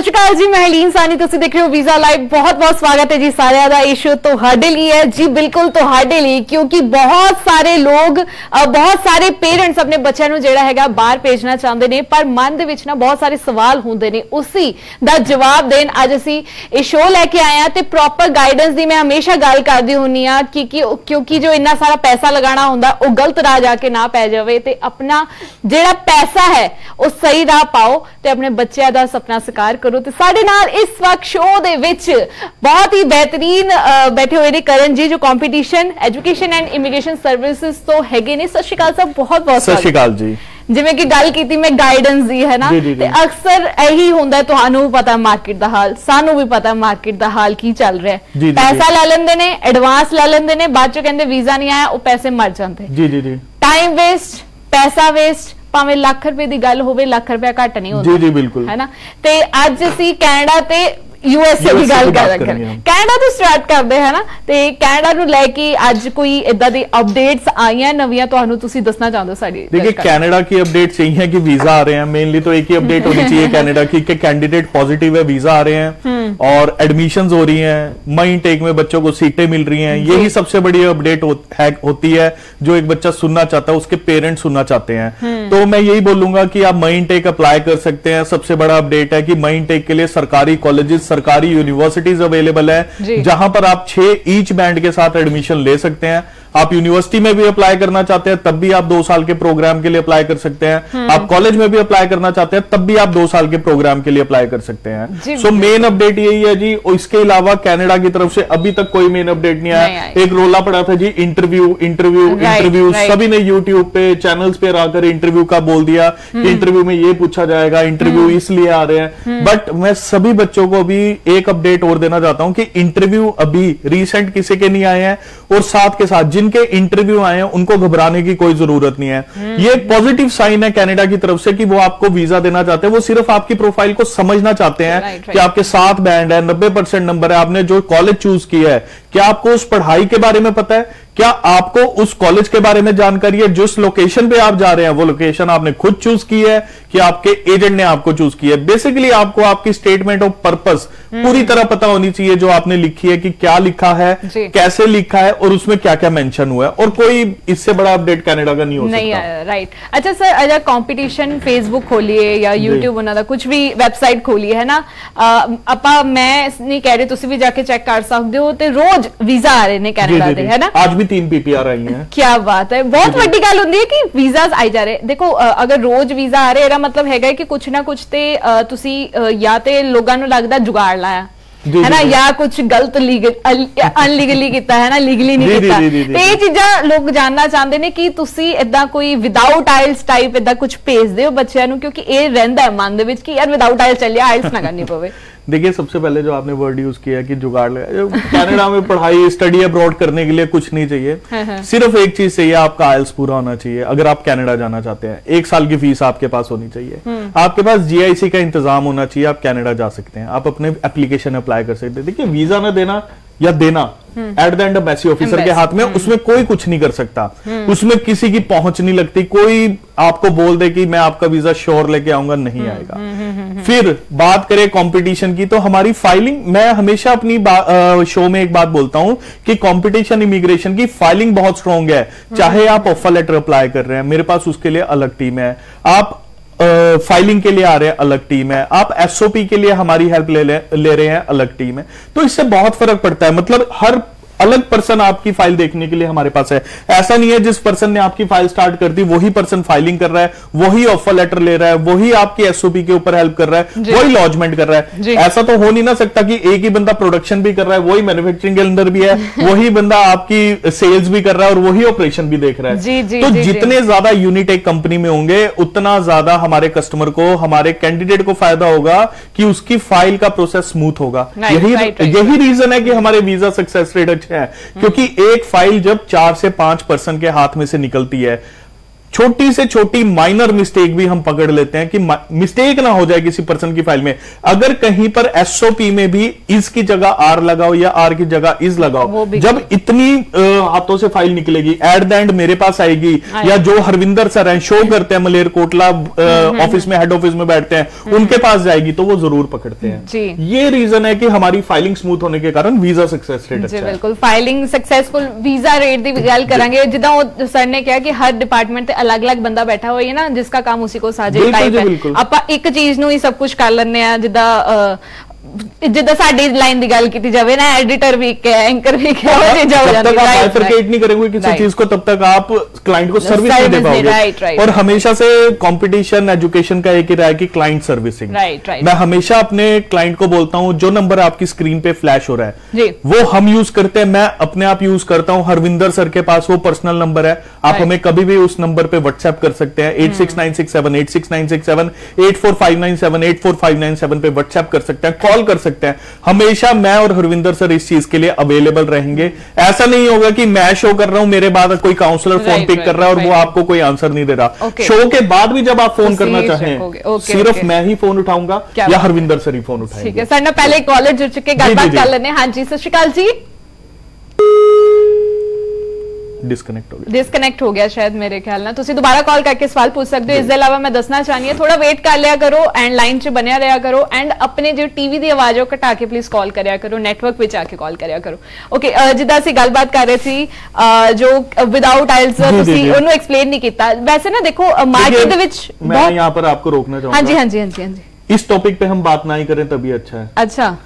सत श्री अकाल जी, मैं हरलीन सानी, तुसीं देख रहे हो वीजा लाइव। बहुत बहुत स्वागत है जी सारिਆਂ ਦਾ। ਇਹ शो ਤੁਹਾਡੇ ਲਈ है जी, बिल्कुल ਤੁਹਾਡੇ ਲਈ, क्योंकि बहुत सारे लोग बहुत सारे पेरेंट्स अपने बच्चों ਨੂੰ ਜਿਹੜਾ ਹੈਗਾ ਬਾਹਰ ਭੇਜਣਾ ਚਾਹੁੰਦੇ ਨੇ, ਪਰ ਮਨ ਦੇ ਵਿੱਚ ਨਾ ਬਹੁਤ ਸਾਰੇ ਸਵਾਲ ਹੁੰਦੇ ਨੇ। ਉसी ਦਾ ਜਵਾਬ ਦੇਣ ਅੱਜ ਅਸੀਂ ਇਹ ਸ਼ੋ ਲੈ ਕੇ ਆਏ ਹਾਂ ਤੇ ਪ੍ਰੋਪਰ ਗਾਈਡੈਂਸ ਦੀ ਮੈਂ ਹਮੇਸ਼ਾ ਗੱਲ ਕਰਦੀ ਹੁੰਨੀ ਆ ਕਿ क्योंकि जो इन्ना सारा पैसा लगाना होंदा वो गलत राह जाके ना पै जावे ते अपना जेड़ा पैसा है वो सही राह पाओ ते अपने बच्चों का सपना साकार करो। ते साडे नाल इस वक्त शो दे विच बहुत ही बेहतरीन बैठे हुए ने करण जी, जो competition education and immigration services तो हैगे ने। सत श्री अकाल साहब, बहुत बहुत सत श्री अकाल जी। जिवें कि गल कीती मैं गाइडेंस दी है ना, ते अक्सर यही हुंदा, तुहानू भी पता मार्केट दा हाल, सानू भी पता मार्केट दा हाल की चल रहा है। पैसा ले लेंदे ने, एडवांस ले लेंदे ने, बाद चो कहंदे वीजा नहीं आया, वो पैसे मर जांदे। जी जी जी, टाइम वेस्ट, पैसा वेस्ट, भावें लाख रुपए की गल होवे, लाख रुपया घट नहीं होता। जी जी बिल्कुल, है ना। ते अज असीं कैनेडा ते यूएसए की गल कर रहे हैं। कैनेडा तो स्टार्ट करते हैं ना, ते कैनेडा नूं लेके आज कोई इदां दी अपडेट्स आई हैं नवीं, तुहानूं तुसीं दसना चाहते हो साडी? देखिए, कैनेडा की अपडेट्स यही है कि वीजा आ रहे हैं। मेनली तो एक ही अपडेट होनी चाहिए कैनेडा की कि कैंडिडेट पॉजिटिव है, वीजा आ रहे हैं और एडमिशंस हो रही हैं, मई इनटेक में बच्चों को सीटें मिल रही हैं। यही सबसे बड़ी अपडेट होती है जो एक बच्चा सुनना चाहता है, उसके पेरेंट्स सुनना चाहते हैं। तो मैं यही बोलूंगा कि आप मई इनटेक अप्लाई कर सकते हैं। सबसे बड़ा अपडेट है कि मई इनटेक के लिए सरकारी कॉलेजेस, सरकारी यूनिवर्सिटीज अवेलेबल है, जहां पर आप 6 ईच बैंड के साथ एडमिशन ले सकते हैं। आप यूनिवर्सिटी में भी अप्लाई करना चाहते हैं तब भी आप 2 साल के प्रोग्राम के लिए अप्लाई कर सकते हैं। आप कॉलेज में भी अप्लाई करना चाहते हैं तब भी आप 2 साल के प्रोग्राम के लिए अप्लाई कर सकते हैं। सो मेन अपडेट यही है जी। और इसके अलावा कैनेडा की तरफ से अभी तक कोई मेन अपडेट नहीं आया। एक रोला पड़ा था जी, इंटरव्यू सभी ने यूट्यूब पे चैनल्स पे आकर इंटरव्यू का बोल दिया कि इंटरव्यू में ये पूछा जाएगा, इंटरव्यू इसलिए आ रहे हैं। बट मैं सभी बच्चों को अभी एक अपडेट और देना चाहता हूं कि इंटरव्यू अभी रिसेंट किसी के नहीं आए हैं, और साथ के साथ जिनके इंटरव्यू आए हैं उनको घबराने की कोई जरूरत नहीं है। ये एक पॉजिटिव साइन है कैनेडा की तरफ से कि वो आपको वीजा देना चाहते हैं। वो सिर्फ आपकी प्रोफाइल को समझना चाहते हैं कि आपके 7 बैंड है, 90% नंबर है, आपने जो कॉलेज चूज किया है, क्या आपको उस पढ़ाई के बारे में पता है, क्या आपको उस कॉलेज के बारे में जानकारी है, जिस लोकेशन पे आप जा रहे हैं वो लोकेशन आपने खुद चूज की है कि आपके एजेंट ने आपको चूज की है। बेसिकली आपको आपकी स्टेटमेंट ऑफ पर्पस पूरी तरह पता होनी चाहिए जो आपने लिखी है, कि क्या लिखा है, कैसे लिखा है और उसमें क्या क्या मेंशन हुआ है। और कोई इससे बड़ा अपडेट कनाडा का नहीं हो सकता। राइट। अच्छा सर, अगर कंपटीशन फेसबुक खोलिए या यूट्यूब उन्होंने कुछ भी वेबसाइट खोलिए है ना, आपा मैं नहीं कह रही, तुसी भी जाके चेक कर सकते हो, तो रोज वीजा आ रहे हैं कैनेडा दे, है ना। आज भी 3 पीपीआर आई हैं। क्या बात है, बहुत बड़ी गल होंदी है कि वीजाज आई जा रहे। देखो, अगर रोज वीजा आ रहे, मतलब है कि कुछ ना कुछ ते तुसी या ते लोगों को लगता जुगाड़ लाया है ना, या कुछ गलत अनलीगली किया है ना, लीगली नहीं किया। तो ये चीजा लोग जानना चाहते हैं कि तुसी इदा कोई विदाउट आइल्स टाइप इदा कुछ भेज दो बच्चों को, क्योंकि ये रहता है मन दे विच कि यार विदाउट आइल्स चलिए, आइल्स ना करनी पवे। देखिए, सबसे पहले जो आपने वर्ड यूज किया कि जुगाड़ लगा, कनाडा में पढ़ाई स्टडी अब्रॉड करने के लिए कुछ नहीं चाहिए। सिर्फ एक चीज चाहिए, आपका आइल्स पूरा होना चाहिए। अगर आप कनाडा जाना चाहते हैं, 1 साल की फीस आपके पास होनी चाहिए, आपके पास जीआईसी का इंतजाम होना चाहिए, आप कनाडा जा सकते हैं, आप अपने एप्लीकेशन अप्लाई कर सकते हैं। देखिए, वीजा ना देना या देना at the end embassy officer के हाथ में, उसमें कोई कुछ नहीं कर सकता, उसमें किसी की पहुंच नहीं लगती। कोई आपको बोल दे कि मैं आपका वीजा श्योर लेके आऊंगा, नहीं आएगा। फिर बात करें कंपटीशन की, तो हमारी फाइलिंग, मैं हमेशा अपनी शो में एक बात बोलता हूं कि कंपटीशन इमिग्रेशन की फाइलिंग बहुत स्ट्रांग है। चाहे आप ऑफर लेटर अप्लाई कर रहे हैं, मेरे पास उसके लिए अलग टीम है। आप फाइलिंग के लिए आ रहे हैं, अलग टीम है। आप एसओपी के लिए हमारी हेल्प ले रहे हैं, अलग टीम है। तो इससे बहुत फर्क पड़ता है। मतलब हर अलग पर्सन आपकी फाइल देखने के लिए हमारे पास है। ऐसा नहीं है जिस पर्सन ने आपकी फाइल स्टार्ट कर दी वही पर्सन फाइलिंग कर रहा है, वही ऑफर लेटर ले रहा है, वही आपकी एसओपी के ऊपर हेल्प कर रहा है, वही लॉजमेंट कर रहा है। ऐसा तो हो नहीं ना सकता कि एक ही बंदा प्रोडक्शन भी कर रहा है, वही मैन्युफैक्चरिंग के अंदर भी है, वही बंदा आपकी सेल्स भी कर रहा है और वही ऑपरेशन भी देख रहा है। तो जितने ज्यादा यूनिट एक कंपनी में होंगे, उतना ज्यादा हमारे कस्टमर को, हमारे कैंडिडेट को फायदा होगा कि उसकी फाइल का प्रोसेस स्मूथ होगा। यही रीजन है कि हमारे वीजा सक्सेस रेट अच्छे हैं, क्योंकि एक फाइल जब 4 से 5 पर्सन के हाथ में से निकलती है, छोटी से छोटी माइनर मिस्टेक भी हम पकड़ लेते हैं कि मिस्टेक ना हो जाए किसी पर्सन की फाइल में। अगर कहीं पर एसओपी में भी इज की जगह आर लगाओ या आर की जगह इज लगाओ, जब इतनी हाथों से फाइल निकलेगी, एट द एंड मेरे पास आएगी, या जो हरविंदर सर हैं, शो करते हैं मलेरकोटला ऑफिस में, हेड ऑफिस में बैठते हैं, उनके पास जाएगी तो वो जरूर पकड़ते हैं। ये रीजन है कि हमारी फाइलिंग स्मूथ होने के कारण वीजा सक्सेस रेट अच्छा है। बिल्कुल, फाइलिंग सक्सेसफुल वीजा रेट की गल करांगे। जिदा सर ने कहा कि हर डिपार्टमेंट अलग अलग बंदा बैठा हुआ है ना, जिसका काम उसी को साझे टाइप है। ਆਪਾਂ ਇੱਕ ਚੀਜ਼ ਨੂੰ ਹੀ ਸਭ ਕੁਝ ਕਰ ਲੈਂਦੇ ਆ, जिदा साडी लाइन की गल की जाए ना, एडिटर भी है, एंकर भी है, वो चीज हो जाती है। आप बाइफरकेट नहीं करेंगे किसी चीज को, तब तक आप क्लाइंट को सर्विस नहीं दे पाओगे। और हमेशा से कंपटीशन एजुकेशन का एक ही रहा है कि क्लाइंट सर्विसिंग। मैं हमेशा अपने क्लाइंट को बोलता हूं, जो नंबर आपकी स्क्रीन पे फ्लैश हो रहा है वो हम यूज करते हैं, मैं अपने आप यूज करता हूं। हरविंदर सर के पास वो पर्सनल नंबर है, आप हमें कभी भी उस नंबर पे व्हाट्सएप कर सकते हैं। 86967 86967 84597 84597 पे व्हाट्सएप कर सकते हैं, कॉल कर सकते हैं। हमेशा मैं और हरविंदर सर इस चीज के लिए अवेलेबल रहेंगे। ऐसा नहीं होगा कि मैं शो कर रहा हूं, मेरे बाद कोई काउंसलर फोन पिक कर रहा है और वो आपको कोई आंसर नहीं दे रहा। शो के बाद भी जब आप फोन करना चाहें, सिर्फ मैं ही फोन उठाऊंगा या हरविंदर सर ही फोन उठाएंगे। ठीक है सर, ना पहले कॉलर जुड़ चुके, गलबात कर लेने। हाँ जी, सत श्री अकाल जी। डिस्कनेक्ट हो गया शायद मेरे ख्याल ना। तुसी दोबारा कॉल करके सवाल पूछ सकते हो। इसके अलावा मैं दसना चाहनी है, थोड़ा वेट कर लिया करो एंड लाइन च बनया रहा करो, एंड अपने जो टीवी की आवाज है घटा के प्लीज कॉल करया करो, नेटवर्क पे आके कॉल करया करो। ओके, जिदा असीं गलबात कर रहे थे, जो विदाउट आइल्स तुसी उन्होंने एक्सप्लेन नहीं किया। वैसे ना देखो मार्केट दे विच मैं यहाँ पर आपको रोकना चाहूंगा। हाँ जी हाँ जी हाँ जी हाँ जी। इस टॉपिक पे हम बात ना ही करें तभी अच्छा है। अच्छा,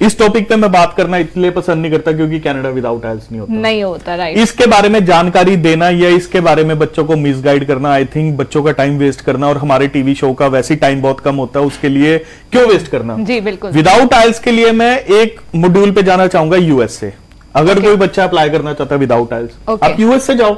इस टॉपिक पे मैं बात करना इसलिए पसंद नहीं करता क्योंकि कनाडा विदाउट आइल्स नहीं होता। राइट। इसके बारे में जानकारी देना या इसके बारे में बच्चों को मिसगाइड करना, आई थिंक बच्चों का टाइम वेस्ट करना, और हमारे टीवी शो का वैसे टाइम बहुत कम होता है, उसके लिए क्यों वेस्ट करना। जी बिल्कुल। विदाउट आइल्स के लिए मैं एक मॉड्यूल पे जाना चाहूंगा, यूएस से। अगर कोई बच्चा अप्लाई करना चाहता है विदाउट आइल्स, आप यूएस से जाओ।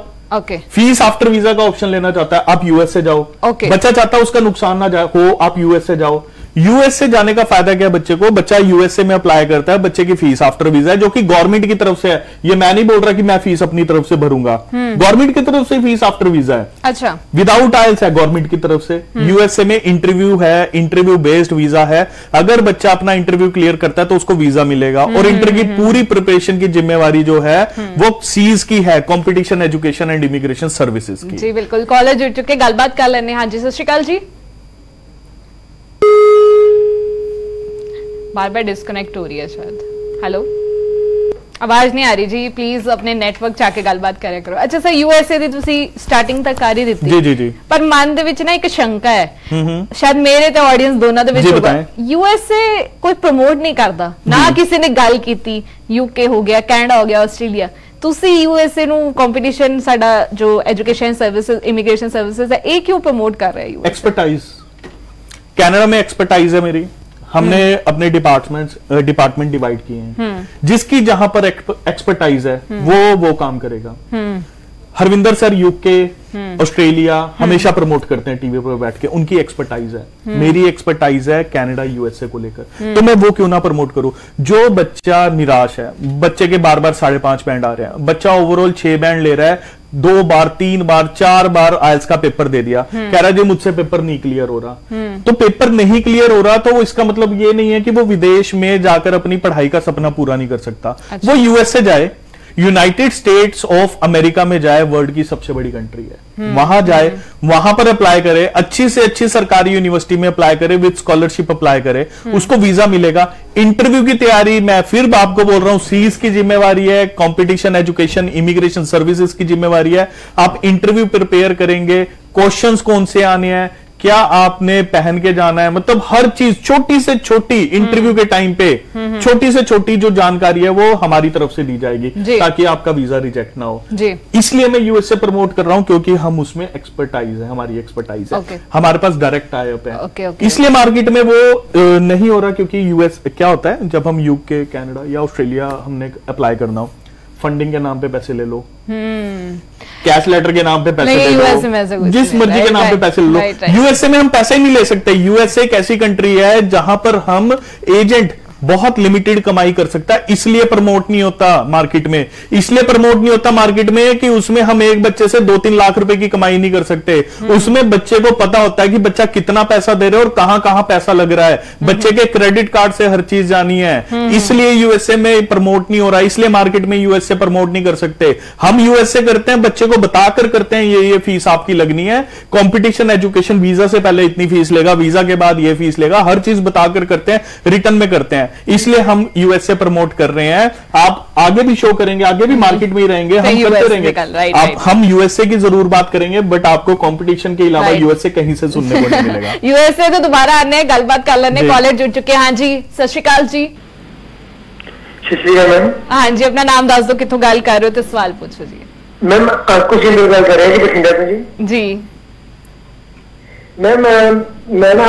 फीस आफ्टर वीजा का ऑप्शन लेना चाहता है, आप यूएस से जाओ। बच्चा चाहता है उसका नुकसान ना हो, आप यूएस से जाओ। यूएस से जाने का फायदा क्या बच्चे को, बच्चा यूएसए में अप्लाई करता है, बच्चे की फीस आफ्टर वीजा है जो कि गवर्नमेंट की तरफ से है। ये मैं नहीं बोल रहा कि मैं फीस अपनी तरफ से भरूंगा, गवर्नमेंट की तरफ से फीस आफ्टर वीजा है। अच्छा, विदाउट आइल्स है गवर्नमेंट की तरफ से। यूएसए में इंटरव्यू है, इंटरव्यू बेस्ड वीजा है। अगर बच्चा अपना इंटरव्यू क्लियर करता है तो उसको वीजा मिलेगा, और इंटरव्यू की पूरी प्रिपरेशन की जिम्मेवारी जो है वो सीज की है, competition education and immigration services की। जी बिल्कुल। कॉलेज जुड़ चुके, गलबात कर लेने। हाँ जी, सत श्री अकाल जी। बार बार डिस्कनेक्ट हो रही है शायद। हेलो, आवाज नहीं आ रही जी, प्लीज अपने नेटवर्क चाके गलबात करया करो। अच्छा सर, यूएसए दी तुसी स्टार्टिंग तक कर ही दित्ती। जी जी जी। पर मन दे विच ना एक शंका है, शायद मेरे ते ऑडियंस दोनों दे विच होगा। यूएसए कोई प्रमोट नहीं करदा ना, किसी ने गल कीती। यूके हो गया, कनाडा हो गया, ऑस्ट्रेलिया। तुसी यूएसए नु कंपटीशन साडा जो एजुकेशन सर्विसेज, इमिग्रेशन सर्विसेज है, ये क्यों प्रमोट कर रहे हैं? एक्सपर्टाइज, कनाडा में एक्सपर्टाइज है मेरी। हमने अपने डिपार्टमेंट डिवाइड किए हैं, जिसकी जहां पर एक्सपर्टाइज है वो काम करेगा। हरविंदर सर यूके, ऑस्ट्रेलिया हमेशा प्रमोट करते हैं टीवी पर बैठ के, उनकी एक्सपर्टाइज है। मेरी एक्सपर्टाइज है कनाडा यूएसए को लेकर, तो मैं वो क्यों ना प्रमोट करूं। जो बच्चा निराश है, बच्चे के बार बार 5.5 बैंड आ रहे हैं, बच्चा ओवरऑल 6 बैंड ले रहा है, 2 बार 3 बार 4 बार आइल्स का पेपर दे दिया, कह रहा है जी मुझसे पेपर नहीं क्लियर हो रहा। तो पेपर नहीं क्लियर हो रहा तो इसका मतलब ये नहीं है कि वो विदेश में जाकर अपनी पढ़ाई का सपना पूरा नहीं कर सकता। अच्छा। वो यूएसए जाए, यूनाइटेड स्टेट्स ऑफ अमेरिका में जाए, वर्ल्ड की सबसे बड़ी कंट्री है, वहां जाए, वहां पर अप्लाई करे, अच्छी से अच्छी सरकारी यूनिवर्सिटी में अप्लाई करे, विद स्कॉलरशिप अप्लाई करे, उसको वीजा मिलेगा। इंटरव्यू की तैयारी मैं फिर आपको बोल रहा हूं, सीज की जिम्मेवारी है, कंपटीशन एजुकेशन इमिग्रेशन सर्विसेज की जिम्मेवारी है। आप इंटरव्यू प्रिपेयर करेंगे, क्वेश्चंस कौन से आने हैं, क्या आपने पहन के जाना है, मतलब हर चीज छोटी से छोटी इंटरव्यू के टाइम पे छोटी से छोटी जो जानकारी है वो हमारी तरफ से दी जाएगी, ताकि आपका वीजा रिजेक्ट ना हो। इसलिए मैं यूएसए प्रमोट कर रहा हूं क्योंकि हम उसमें एक्सपर्टाइज है, हमारी एक्सपर्टाइज है, हमारे पास डायरेक्ट टाई अप है। इसलिए मार्केट में वो नहीं हो रहा, क्योंकि यूएस क्या होता है, जब हम यूके, कनाडा या ऑस्ट्रेलिया हमने अप्लाई करना हो, फंडिंग के नाम पे पैसे ले लो, कैश लेटर के नाम पे पैसे ले लो, जिस मर्जी के नाम पे पैसे ले लो। यूएसए में हम पैसे ही नहीं ले सकते। यूएसए एक ऐसी कंट्री है जहां पर हम एजेंट बहुत लिमिटेड कमाई कर सकता है, इसलिए प्रमोट नहीं होता मार्केट में। इसलिए प्रमोट नहीं होता मार्केट में कि उसमें हम एक बच्चे से 2-3 लाख रुपए की कमाई नहीं कर सकते। उसमें बच्चे को पता होता है कि बच्चा कितना पैसा दे रहे और कहां कहां पैसा लग रहा है, बच्चे के क्रेडिट कार्ड से हर चीज जानी है। इसलिए यूएसए में प्रमोट नहीं हो रहा, इसलिए मार्केट में यूएसए प्रमोट नहीं कर सकते। हम यूएसए करते हैं, बच्चे को बताकर करते हैं ये फीस आपकी लगनी है, कंपटीशन एजुकेशन वीजा से पहले इतनी फीस लेगा, वीजा के बाद ये फीस लेगा, हर चीज बताकर करते हैं, रिटर्न में करते हैं। इसलिए हम यूएसए प्रमोट कर रहे हैं। आप आगे भी शो करेंगे, आगे भी मार्केट में ही रहेंगे, हम करते रहेंगे। हम यूएसए की जरूर बात करेंगे, बट आपको कंपटीशन के अलावा यूएसए कहीं से सुनने को नहीं मिलेगा। यूएसए तो दोबारा आने गलबात कर लेने, कॉलर जुड़ चुके हैं। हाँ जी, सत श्री अकाल जी। मैम हाँ जी, अपना नाम दस दो, कितों गल कर रहे हो तो सवाल पूछो जी। मैम कुछ गल कर रहे हैं जी बठिंडा से जी। मैम मैं ना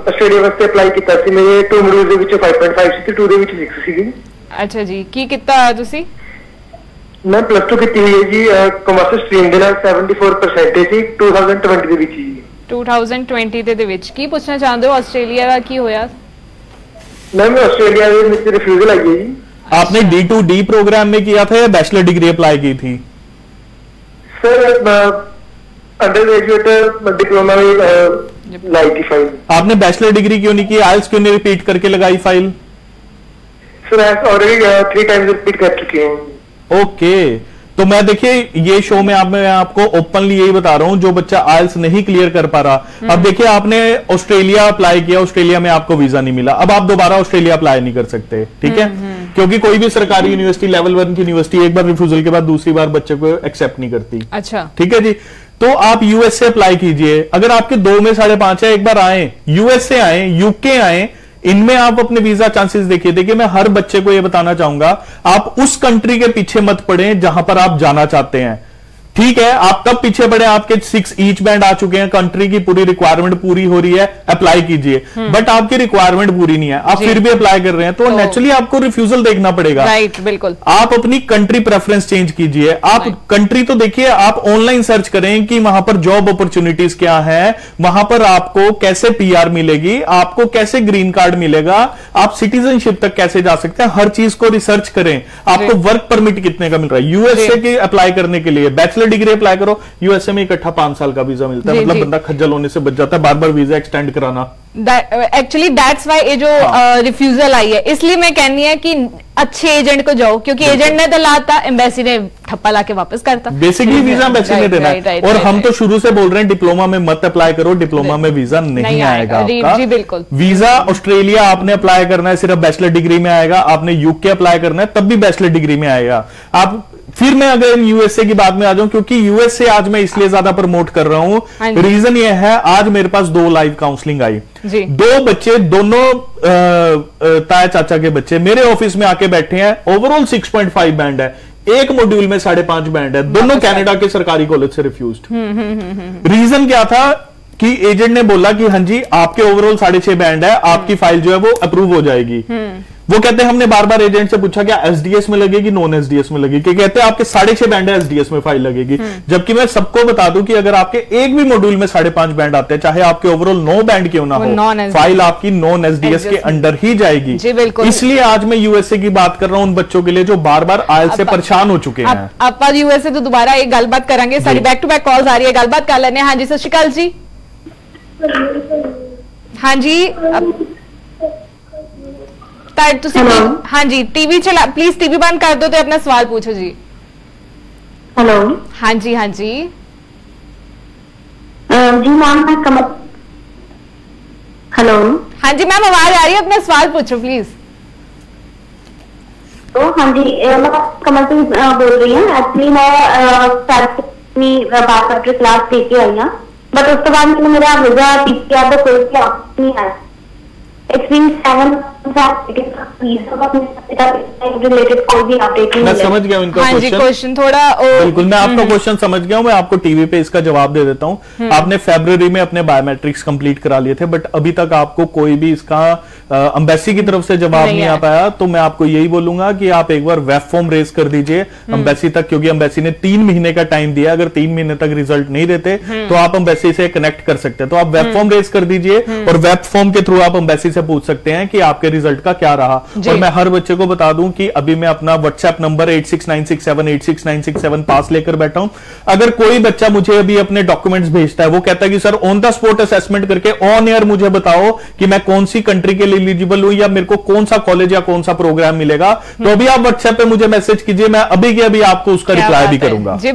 ਆਸਟ੍ਰੇਲੀਆ ਵਾਸਤੇ ਅਪਲਾਈ ਕੀਤਾ ਸੀ, ਮੇਰੇ 2 ਮੋਡਿਊਲ ਦੇ ਵਿੱਚੋਂ 5.5 ਸੀ ਤੇ 2 ਦੇ ਵਿੱਚ 6 ਸੀਗੀ। ਅੱਛਾ ਜੀ, ਕੀ ਕੀਤਾ ਤੁਸੀਂ? ਮੈਂ ਪਲੱਸ 2 ਕੀਤੀ ਹੋਈ ਹੈ ਜੀ, ਕਮਰਸ ਸਟਰੀਮ ਦੇ ਨਾਲ 74% ਸੀ 2020 ਦੇ ਵਿੱਚ ਜੀ। 2020 ਦੇ ਵਿੱਚ ਕੀ ਪੁੱਛਣਾ ਚਾਹੁੰਦੇ ਹੋ? ਆਸਟ੍ਰੇਲੀਆ ਦਾ ਕੀ ਹੋਇਆ? मैम ऑस्ट्रेलिया में मुझे रिफ्यूजल आई है जी। आपने D2D प्रोग्राम में किया था या बैचलर डिग्री अप्लाई की थी? सर अंडर ग्रेजुएट डिप्लोमा में लाई थी फाइल। आपने बैचलर डिग्री क्यों नहीं की? आइल्स क्यों नहीं रिपीट करके लगाई file? Sir already 3 times repeat कर चुकी हूँ। ओके, तो मैं देखिए ये शो में मैं आपको ओपनली यही बता रहा हूं, जो बच्चा आइल्स नहीं क्लियर कर पा रहा, अब देखिए आपने ऑस्ट्रेलिया अप्लाई किया, ऑस्ट्रेलिया में आपको वीजा नहीं मिला, अब आप दोबारा ऑस्ट्रेलिया अप्लाई नहीं कर सकते, ठीक है? क्योंकि कोई भी सरकारी यूनिवर्सिटी लेवल 1 की यूनिवर्सिटी एक बार रिफ्यूजल के बाद दूसरी बार बच्चे को एक्सेप्ट नहीं करती। अच्छा, ठीक है जी। तो आप यूएसए अप्लाई कीजिए। अगर आपके 2 में 5.5 है, एक बार आए यूएसए आए, यूके आए, इनमें आप अपने वीजा चांसेस देखिए। देखिए मैं हर बच्चे को यह बताना चाहूंगा, आप उस कंट्री के पीछे मत पड़े जहां पर आप जाना चाहते हैं। ठीक है, आप कब पीछे पड़े? आपके 6 ईच बैंड आ चुके हैं, कंट्री की पूरी रिक्वायरमेंट पूरी हो रही है, अप्लाई कीजिए। बट आपकी रिक्वायरमेंट पूरी नहीं है, आप फिर भी अप्लाई कर रहे हैं, तो नेचुरली आपको रिफ्यूजल देखना पड़ेगा। राइट, बिल्कुल। आप अपनी कंट्री प्रेफरेंस चेंज कीजिए। आप कंट्री तो देखिए, आप ऑनलाइन सर्च करें कि वहां पर जॉब अपॉर्चुनिटीज क्या है, वहां पर आपको कैसे पीआर मिलेगी, आपको कैसे ग्रीन कार्ड मिलेगा, आप सिटीजनशिप तक कैसे जा सकते हैं, हर चीज को रिसर्च करें। आपको वर्क परमिट कितने का मिल रहा है यूएसए के अप्लाई करने के लिए? बैचलर डिग्री अप्लाई करो, यूएसए में इकट्ठा 5 साल का वीजा मिलता है, मतलब बंदा खज्जल होने से बच जाता है, बार बार वीजा एक्सटेंड कराना। एक्चुअली दैट्स व्हाई ये जो रिफ्यूजल आई है, इसलिए मैं कहनी है कि अच्छे एजेंट को जाओ, क्योंकि एजेंट ने तो लाता, एम्बेसी ने ठप्पा लाके वापस करता। बेसिकली वीजा एम्बेसी ने देना है। और हम तो शुरू से बोल रहे हैं डिप्लोमा में मत अप्लाई करो, डिप्लोमा में वीजा नहीं आएगा आपका। जी बिल्कुल। वीजा ऑस्ट्रेलिया आपने अप्लाई करना है, सिर्फ बैचलर डिग्री में आएगा। आपने यूके अप्लाई करना है, तब भी बैचलर डिग्री में आएगा। आप फिर मैं अगर यूएसए की बात में आ जाऊं, क्योंकि यूएसए आज मैं इसलिए ज्यादा प्रमोट कर रहा हूं, रीजन ये है, आज मेरे पास 2 लाइव काउंसलिंग आई, 2 बच्चे, दोनों ताया चाचा के बच्चे मेरे ऑफिस में आके बैठे हैं। ओवरऑल 6.5 बैंड है, एक मॉड्यूल में 5.5 बैंड है, दोनों कनाडा के सरकारी कॉलेज से रिफ्यूज्ड। रीजन क्या था कि एजेंट ने बोला कि हाँ जी आपके ओवरऑल 6.5 बैंड है, आपकी फाइल जो है वो अप्रूव हो जाएगी। वो कहते हैं हमने बार बार एजेंट से पूछा क्या एसडीएस में लगेगी, नॉन एसडीएस में लगेगी? कि कहते हैं आपके 6.5 बैंड है, एसडीएस में फाइल लगेगी। जबकि मैं सबको बता दूं कि अगर आपके एक भी मॉड्यूल में 5.5 बैंड आते हैं, चाहे आपके ओवरऑल 9 बैंड क्यों ना हो, फाइल आपकी नॉन एसडीएस के अंडर ही जाएगी। इसलिए आज मैं यूएसए की बात कर रहा हूं उन बच्चों के लिए जो बार बार आयल से परेशान हो चुके हैं। आप यूएसए तो दोबारा एक गलबात करेंगे, सारी बैक टू बैक कॉल्स आ रही है, गलबात कर लेने। हाँ जी, सत श्री अकाल जी। हाँ जी, हाँ जी, टीवी चला, प्लीज टीवी बंद कर दो तो अपना सवाल पूछो जी। हेलो। हाँ जी, हाँ जी। जी मैम, मैं कमल। हेलो। हाँ जी मैम, आवाज आ रही है, अपना सवाल पूछो प्लीज। तो हाँ जी, मैं कमल से बोल रही हूँ। एक्चुअली मैं बात क्लास देके आई हूँ, बट उसके बाद मेरा वीजा पीसीआर का कोई नहीं आया। मैं समझ गया उनका क्वेश्चन थोड़ा। बिल्कुल, मैं आपका क्वेश्चन समझ गया हूं। मैं आपको टीवी पे इसका जवाब दे देता हूं। आपने फरवरी में अपने बायोमेट्रिक्स कंप्लीट करा लिए थे, बट अभी तक आपको कोई भी इसका एम्बेसी की तरफ से जवाब नहीं आ पाया। तो मैं आपको यही बोलूंगा कि आप एक बार वेब फॉर्म रेज कर दीजिए एम्बेसी तक, क्योंकि एम्बेसी ने 3 महीने का टाइम दिया। अगर 3 महीने तक रिजल्ट नहीं देते तो आप एम्बेसी से कनेक्ट कर सकते हैं। तो आप वेब फॉर्म रेज कर दीजिए और वेब फॉर्म के थ्रू आप एम्बेसी से पूछ सकते हैं कि आपके रिजल्ट का क्या रहा। और मैं हर बच्चे को बता दूं कि अभी मैं अपना व्हाट्सएप नंबर 8696786967 पास लेकर बैठा हूं। अगर कोई बच्चा मुझे अभी अपने डॉक्यूमेंट्स भेजता है, वो कहता है कि sir on the spot assessment करके ऑन एयर मुझे बताओ कि मैं कौन सी कंट्री के लिए एलिजिबल हूं या मेरे को कौन सा कॉलेज या कौन सा प्रोग्राम मिलेगा, तो अभी आप व्हाट्सएप पे मुझे मैसेज कीजिए, मैं अभी के अभी आपको उसका रिप्लाई भी करूंगा। जी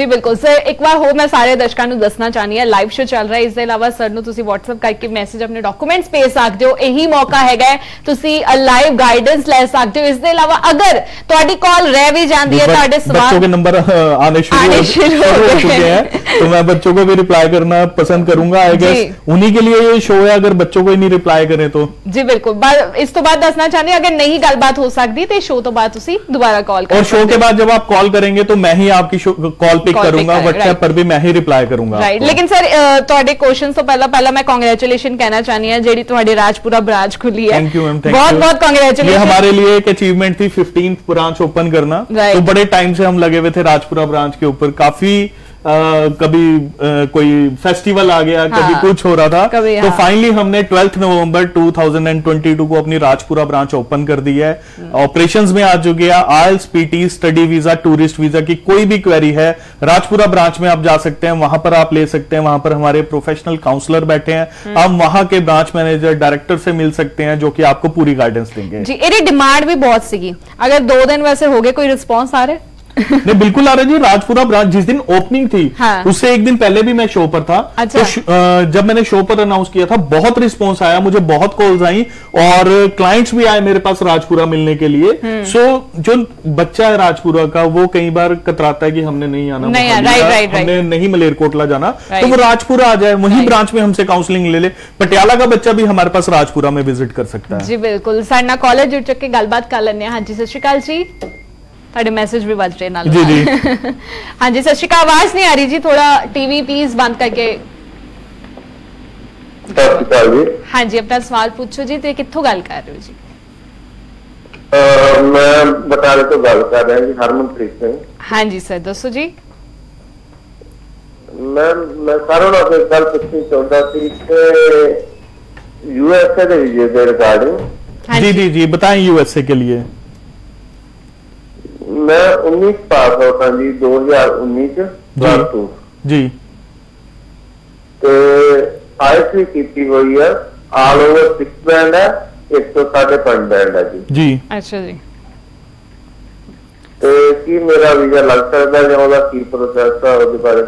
बिल्कुल सर, एक बार हो मैं सारे दर्शकों ਨੂੰ ਦੱਸਣਾ ਚਾਹਨੀ ਹਾਂ ਲਾਈਵ ਸ਼ੋ ਚੱਲ ਰਿਹਾ, ਇਸ ਦੇ ਇਲਾਵਾ ਸਰ ਨੂੰ ਤੁਸੀਂ WhatsApp ਕਰਕੇ ਮੈਸੇਜ ਆਪਣੇ ਡਾਕੂਮੈਂਟਸ ਭੇਜ ਸਕਦੇ ਹੋ, ਇਹੀ ਮੌਕਾ ਹੈਗਾ ਤੁਸੀਂ ਲਾਈਵ गाइडेंस ले सकते हो। इसके अलावा अगर ਤੁਹਾਡੀ कॉल रह भी जाती है, ਤੁਹਾਡੇ सवाल बच्चों के नंबर आने शुरू हो चुके हैं, तो मैं बच्चों को भी रिप्लाई करना पसंद करूंगा। आई गेस उन्हीं के लिए ये शो है, अगर बच्चों को ही नहीं रिप्लाई करें तो। जी बिल्कुल, इस तो बाद दसना चाहते हैं अगर नहीं गलबात हो सकती तो शो तो बाद तुसी दोबारा कॉल कर, और शो के बाद जब आप कॉल करेंगे तो मैं ही आपकी कॉल पिक करूंगा, व्हाट्सएप पर भी मैं ही रिप्लाई करूंगा। राइट, लेकिन सर ਤੁਹਾਡੇ क्वेश्चन तो पहला मैं कांग्रेचुलेशन कहना चाहनी है जेडी ਤੁਹਾਡੀ राजपुरा ब्रांच खुली है। थैंक यू मैम, बहुत कांग्रेचुलेशन। ये हमारे लिए एक अचीवमेंट थी 15th ब्रांच ओपन करना, तो बड़े टाइम से हम लगे हुए थे राजपुरा ब्रांच के ऊपर। काफी कभी कोई फेस्टिवल आ गया, कभी कुछ हो रहा था, तो फाइनली हमने 12 नवंबर 2022 को अपनी राजपुरा ब्रांच ओपन कर दी है। ऑपरेशंस में आ चुकी है। IELTS, PT, study visa, tourist visa की कोई भी क्वेरी है, राजपुरा ब्रांच में आप जा सकते हैं, वहां पर आप ले सकते हैं। वहां पर हमारे प्रोफेशनल काउंसलर बैठे हैं, आप वहां के ब्रांच मैनेजर, डायरेक्टर से मिल सकते हैं, जो कि आपको पूरी गाइडेंस देंगे। जी, ये डिमांड भी बहुत सी, अगर 2 दिन वैसे हो गए, कोई रिस्पॉन्स आ रहे? नहीं, बिल्कुल आ रहा जी। राजपुरा ब्रांच जिस दिन ओपनिंग थी, उससे एक दिन पहले भी मैं शो पर था। अच्छा। तो जब मैंने शो पर अनाउंस किया था, बहुत रिस्पांस आया, मुझे बहुत कॉल्स आई और क्लाइंट्स भी आए मेरे पास राजपुरा मिलने के लिए। सो जो बच्चा है राजपुरा का, वो कई बार कतराता है कि हमने नहीं आना, हमने नहीं मलेरकोटला जाना, तो वो राजपुरा आ जाए, वहीं ब्रांच में हमसे काउंसलिंग ले ले। पटियाला का बच्चा भी हमारे पास राजपुरा में विजिट कर सकता है। जी बिल्कुल, साडा कॉलेज जुड़ चुके गलबात कर लेने। हाँ जी, सत श्री अकाल जी, मैसेज भी बज रहे नाल। जी जी हाँ जी, सत श्री अकाल। आवाज नहीं आ रही जी, थोड़ा टीवी प्लीज बंद करके। हाँ जी, अपना सवाल पूछो जी, ते कित्थों गल कर रहे हो जी? मैं बटाले तो गल कर रहा जी, हरमनप्रीत सिंह। हाँ जी सर, दसो जी। मैं सारों नाल गल पूछनी चाहता थी कि यूएसए के वीजे के रिगार्डिंग। जी जी जी, बताएं यूएसए के लिए। मैं 19 पास आउट हाँ जी, 2019 जी। तो IELTS भी की हुई है, ऑल ओवर 6 बैंड है, 105 बैंड है जी। जी अच्छा जी। तो की मेरा वीजा लग सकता है, या की प्रोसेस है उसके बारे?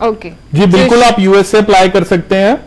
ओके जी, बिल्कुल आप यूएसए अप्लाई कर सकते हैं।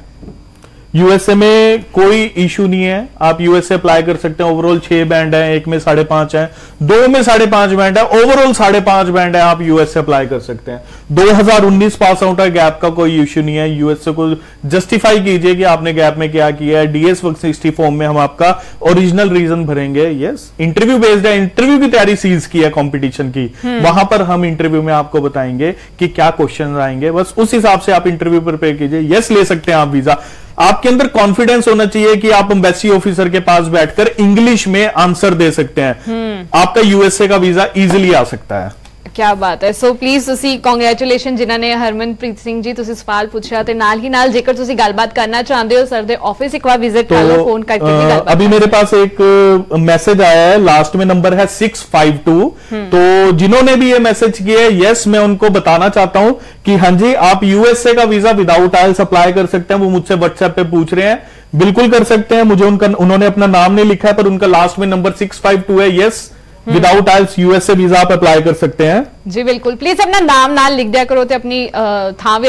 यूएसए में कोई इशू नहीं है, आप यूएसए अप्लाई कर सकते हैं। ओवरऑल 6 बैंड है, एक में 5.5 है, 2 में 5.5 बैंड है, ओवरऑल 5.5 बैंड है, आप यूएसए अप्लाई कर सकते हैं। 2019 पास आउट है, गैप का कोई इशू नहीं है। यूएसए को जस्टिफाई कीजिए कि आपने गैप में क्या किया है। DS 160 फॉर्म में हम आपका ओरिजिनल रीजन भरेंगे। यस, इंटरव्यू बेस्ड है, इंटरव्यू की तैयारी सीज की है कंपटीशन की, वहां पर हम इंटरव्यू में आपको बताएंगे कि क्या क्वेश्चन आएंगे, बस उस हिसाब से आप इंटरव्यू प्रिपेयर कीजिए। यस, ले सकते हैं आप वीजा। आपके अंदर कॉन्फिडेंस होना चाहिए कि आप एम्बेसी ऑफिसर के पास बैठकर इंग्लिश में आंसर दे सकते हैं। आपका यूएसए का वीजा इजीली आ सकता है। क्या बात है। सो प्लीज तुसी कांग्रेचुलेशन जिन्होंने हरमनप्रीत सिंह जी, तुसी सवाल पूछा ते नाल ही नाल जेकर तुसी गलबात करना चाहते हो सर दे ऑफिस एक बार विजिट कर लो, फोन करके भी गलबात। अभी मेरे पास एक मैसेज आया है, लास्ट में नंबर है 652। तो जिन्होंने भी ये मैसेज किया है, यस, मैं उनको बताना चाहता हूं कि हाँ जी, आप यूएसए का वीजा विदाउट IELTS अप्लाई कर सकते हैं। वो मुझसे व्हाट्सएप पे पूछ रहे हैं, बिल्कुल कर सकते हैं। मुझे उन्होंने अपना नाम नहीं लिखा है, पर उनका लास्ट में नंबर 652 है। Yes, without IELTS USA visa आप अप्लाई कर सकते हैं। जी बिल्कुल, प्लीज अपना नाम नाल लिख दिया करो ते अपनी थां भी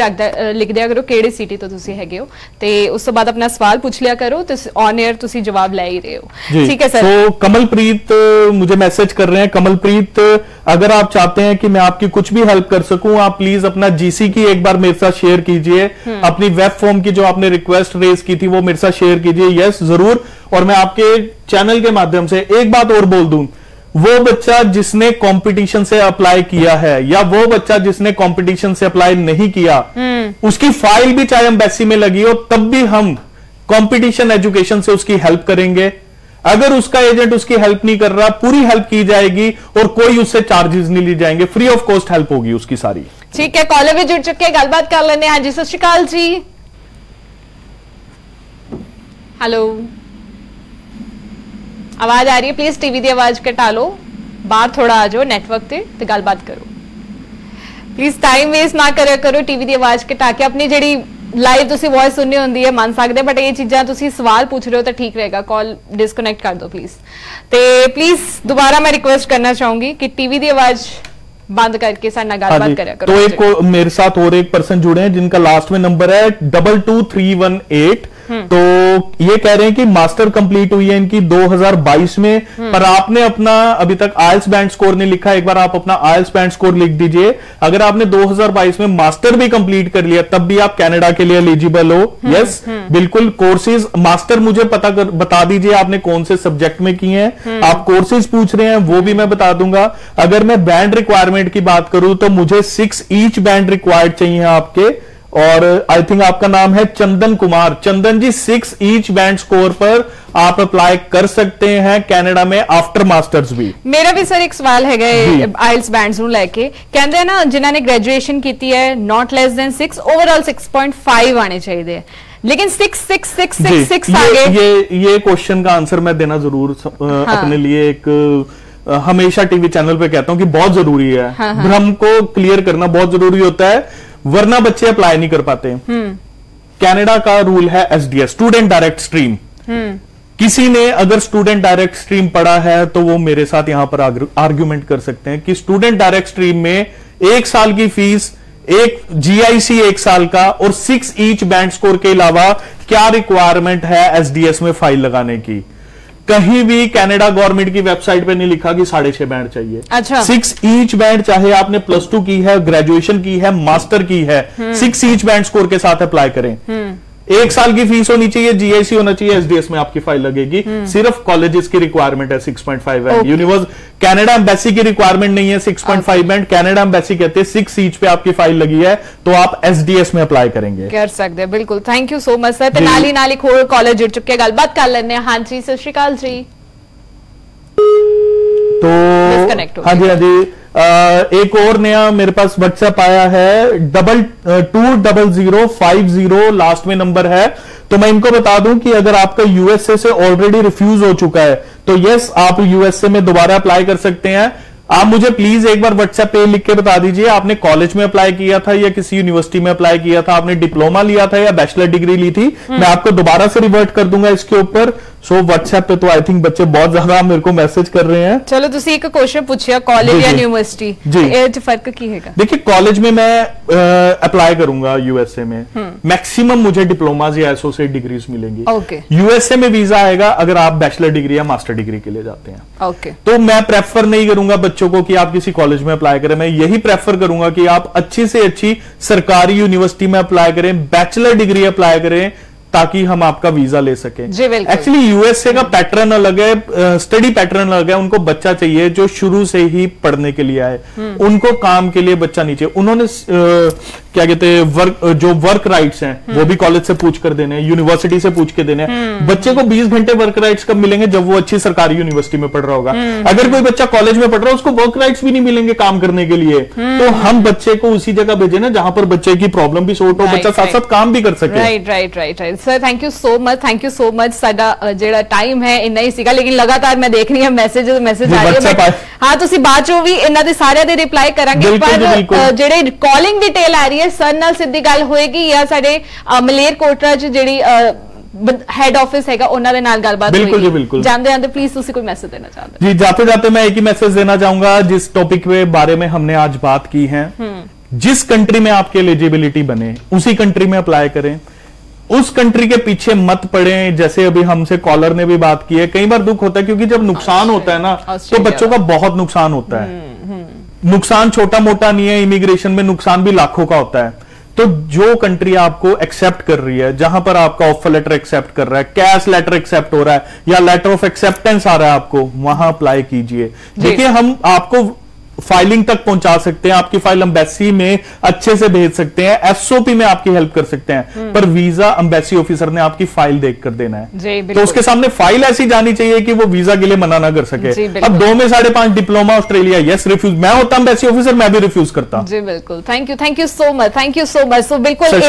लिख दिया करो केड़ी सिटी तो तुसी हैगे हो, ते उस तो बाद अपना सवाल पूछ लिया करो, तो ऑन एयर तुसी जवाब ले ही रहे हो। ठीक है सर। तो कमलप्रीत मुझे मैसेज कर रहे हैं। कमलप्रीत, अगर आप चाहते हैं कि मैं आपकी कुछ भी हेल्प कर सकूं, आप प्लीज अपना GC की एक बार मेरे साथ शेयर कीजिए। अपनी वेब फॉर्म की जो आपने रिक्वेस्ट रेज की थी, वो मेरे साथ शेयर कीजिए। यस, जरूर। और मैं आपके चैनल के माध्यम से एक बात और बोल दूं, वो बच्चा जिसने कंपटीशन से अप्लाई किया है या वो बच्चा जिसने कंपटीशन से अप्लाई नहीं किया, उसकी फाइल भी चाहे एम्बेसी में लगी हो, तब भी हम कंपटीशन एजुकेशन से उसकी हेल्प करेंगे। अगर उसका एजेंट उसकी हेल्प नहीं कर रहा, पूरी हेल्प की जाएगी और कोई उससे चार्जेस नहीं लिए जाएंगे, फ्री ऑफ कॉस्ट हेल्प होगी उसकी सारी। ठीक है, कॉलर भी जुड़ चुके, गलबात कर लेने। हाँ जी, सत श्री अकाल जी। आवाज आ रही है? प्लीज टीवी की आवाज घटा लो, बाहर थोड़ा आ जाओ नेटवर्क ते गलबात करो। प्लीज टाइम वेस्ट ना करा करो, टीवी की आवाज घटा के अपनी जी लाइव तुसी वॉइस सुननी होंदी है मन सकते, बट ये चीज़ां तुसी सवाल पूछ रहे हो तो ठीक रहेगा, कॉल डिस्कनेक्ट कर दो प्लीज। तो प्लीज दोबारा मैं रिक्वेस्ट करना चाहूंगी कि टीवी की आवाज बंद करके साथ गलबात करा करो। तो एक मेरे साथ और एक पर्सन जुड़े हैं जिनका लास्ट में नंबर है 22318। तो ये कह रहे हैं कि मास्टर कंप्लीट हुई है इनकी 2022 में, पर आपने अपना अभी तक आइल्स बैंड स्कोर नहीं लिखा। एक बार आप अपना आइल्स बैंड स्कोर लिख दीजिए। अगर आपने 2022 में मास्टर भी कंप्लीट कर लिया तब भी आप कनाडा के लिए एलिजिबल हो। यस बिल्कुल। कोर्सेज मास्टर मुझे बता दीजिए आपने कौन से सब्जेक्ट में किए हैं। आप कोर्सेज पूछ रहे हैं वो भी मैं बता दूंगा। अगर मैं बैंड रिक्वायरमेंट की बात करूं तो मुझे 6 ईच बैंड रिक्वायर्ड चाहिए आपके, और आई थिंक आपका नाम है चंदन कुमार। चंदन जी 6 ईच बैंड स्कोर पर आप अप्लाई कर सकते हैं कनाडा में आफ्टर मास्टर्स भी। मेरा भी सर एक सवाल है आइल्स बैंड्स ਨੂੰ ਲੈ ਕੇ ਕਹਿੰਦੇ ਨਾ ਜਿਨ੍ਹਾਂ ਨੇ ग्रेजुएशन की है नॉट लेस देन 6 ओवरऑल 6.5 आने चाहिए, लेकिन 6 आ गए। ये क्वेश्चन का आंसर मैं देना जरूर अपने लिए एक हमेशा टीवी चैनल पे कहता हूं कि बहुत जरूरी है। भ्रम को क्लियर करना बहुत जरूरी होता है, वरना बच्चे अप्लाई नहीं कर पाते। कनाडा का रूल है एसडीएस, स्टूडेंट डायरेक्ट स्ट्रीम। किसी ने अगर स्टूडेंट डायरेक्ट स्ट्रीम पढ़ा है तो वो मेरे साथ यहां पर आर्ग्यूमेंट कर सकते हैं कि स्टूडेंट डायरेक्ट स्ट्रीम में 1 साल की फीस, एक जीआईसी 1 साल का, और 6 ईच बैंड स्कोर के अलावा क्या रिक्वायरमेंट है एसडीएस में फाइल लगाने की। कहीं भी कनाडा गवर्नमेंट की वेबसाइट पे नहीं लिखा कि 6.5 बैंड चाहिए। अच्छा। 6 ईच बैंड, चाहे आपने +2 की है, ग्रेजुएशन की है, मास्टर की है, 6 ईच बैंड स्कोर के साथ अप्लाई करें। 1 साल की फीस होनी चाहिए, जीआईसी होना चाहिए, एसडीएस में आपकी फाइल लगेगी। सिर्फ कॉलेजेस की रिक्वायरमेंट है 6.5 बैंड। यूनिवर्स कनाडा एम्बेसी की रिक्वायरमेंट नहीं है 6.5 बैंड। कनाडा एम्बेसी कहते हैं 6 ईच पे आपकी फाइल लगी है तो आप एसडीएस में अप्लाई करेंगे, कर सकते हैं। बिल्कुल, thank you so much sir. तो नाली खोल कॉलेज जुड़ चुके हैं, गलबात कर लेने। हाँ जी, सत श्री अकाल जी। तो हाँ जी एक और नया मेरे पास व्हाट्सएप आया है 220050 लास्ट में नंबर है। तो मैं इनको बता दूं कि अगर आपका यूएसए से ऑलरेडी रिफ्यूज हो चुका है तो यस आप यूएसए में दोबारा अप्लाई कर सकते हैं। आप मुझे प्लीज एक बार व्हाट्सएप पे लिख के बता दीजिए आपने कॉलेज में अप्लाई किया था या किसी यूनिवर्सिटी में अप्लाई किया था, आपने डिप्लोमा लिया था या बैचलर डिग्री ली थी। मैं आपको दोबारा से रिवर्ट कर दूंगा इसके ऊपर। सो व्हाट्सएप पे तो आई थिंक बच्चे बहुत ज्यादा मेरे को मैसेज कर रहे हैं। चलो तुसी एक क्वेश्चन पूछिया कॉलेज या यूनिवर्सिटी जी फर्क की है? देखिए कॉलेज में मैं अप्लाई करूंगा यूएसए में, मैक्सिमम मुझे डिप्लोमाज या एसोसिएट डिग्रीज मिलेंगी। ओके। यूएसए में वीजा आएगा अगर आप बैचलर डिग्री या मास्टर डिग्री के लिए जाते हैं। ओके। तो मैं प्रेफर नहीं करूंगा बच्चों को कि आप किसी कॉलेज में अप्लाई करें। मैं यही प्रेफर करूंगा कि आप अच्छी से अच्छी सरकारी यूनिवर्सिटी में अप्लाई करें, बैचलर डिग्री अप्लाई करें ताकि हम आपका वीजा ले सकें। एक्चुअली यूएसए का पैटर्न अलग है, स्टडी पैटर्न अलग है। उनको बच्चा चाहिए जो शुरू से ही पढ़ने के लिए आए, उनको काम के लिए बच्चा नहीं चाहिए। उन्होंने क्या कहते हैं जो वर्क राइट्स हैं वो भी कॉलेज से पूछ कर देने, यूनिवर्सिटी से पूछ के देने। बच्चे को 20 घंटे वर्क राइट्स कब मिलेंगे? जब वो अच्छी सरकारी यूनिवर्सिटी में पढ़ रहा होगा। अगर कोई बच्चा कॉलेज में पढ़ रहा है उसको वर्क राइट्स भी नहीं मिलेंगे काम करने के लिए। तो हम बच्चे को उसी जगह भेजे ना जहां पर बच्चे की प्रॉब्लम भी सॉर्ट हो, बच्चा साथ साथ काम भी कर सके। Right sir, thank you so much. साडा जेड़ा टाइम है इन्ना ही सीगा, लेकिन लगातार मैं देख रही हूं मैसेज आ रही है। हाँ तुसी बाद चो भी इन्ना दे सारे दे रिप्लाई करांगे, पर जेड़े कॉलिंग डिटेल आ रही है सर नाल सीधी गल होएगी या साडे मलेरकोटला च जेड़ी हेड ऑफिस हैगा उन्हां दे नाल गलबात होएगी। बिल्कुल जी बिल्कुल। जांदे प्लीज तुसी कोई मैसेज देना चाहते? जी जाते जाते मैं एक ही मैसेज देना चाहूंगा जिस टॉपिक के बारे में हमने आज बात की है। जिस कंट्री में आपकी एलिजिबिलिटी बने उसी कंट्री में अप्लाई करें, उस कंट्री के पीछे मत पड़े। जैसे अभी हमसे कॉलर ने भी बात की है, कई बार दुख होता है क्योंकि जब नुकसान होता है ना तो बच्चों का बहुत नुकसान होता है। नुकसान छोटा मोटा नहीं है, इमिग्रेशन में नुकसान भी लाखों का होता है। तो जो कंट्री आपको एक्सेप्ट कर रही है, जहां पर आपका ऑफर लेटर एक्सेप्ट कर रहा है, कैश लेटर एक्सेप्ट हो रहा है या लेटर ऑफ एक्सेप्टेंस आ रहा है आपको, वहां अप्लाई कीजिए। देखिए हम आपको फाइलिंग तक पहुंचा सकते हैं, आपकी फाइल एम्बेसी में अच्छे से भेज सकते हैं, एसओपी में आपकी हेल्प कर सकते हैं, पर वीजा एम्बेसी ऑफिसर ने आपकी फाइल देख कर देना है। तो उसके सामने फाइल ऐसी जानी चाहिए कि वो वीजा के लिए मना ना कर सके। अब 2 में 5.5 डिप्लोमा ऑस्ट्रेलिया, यस रिफ्यूज, मैं होता एम्बेसी ऑफिसर मैं भी रिफ्यूज करता। जी बिल्कुल, thank you so much, thank you so much. So बिल्कुल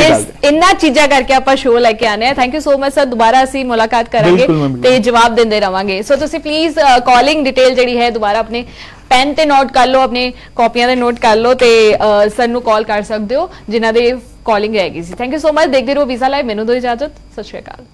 इन्ना चीजा करके आप शो लेके आने हैं। Thank you so much sir, दोबारा असी मुलाकात करांगे ते जवाब देंदे रहांगे। सो तुसी प्लीज कॉलिंग डिटेल जिहड़ी है दोबारा अपने पेन ते नोट कर लो, अपने कॉपियां दे नोट कर लो ते सर नू कॉल कर सकते हो जिन्हां दे कॉलिंग रहेगी। थैंक यू सो मच, देखते रहो वीजा लाइव। मैनू दो इजाजत, सत श्री अकाल।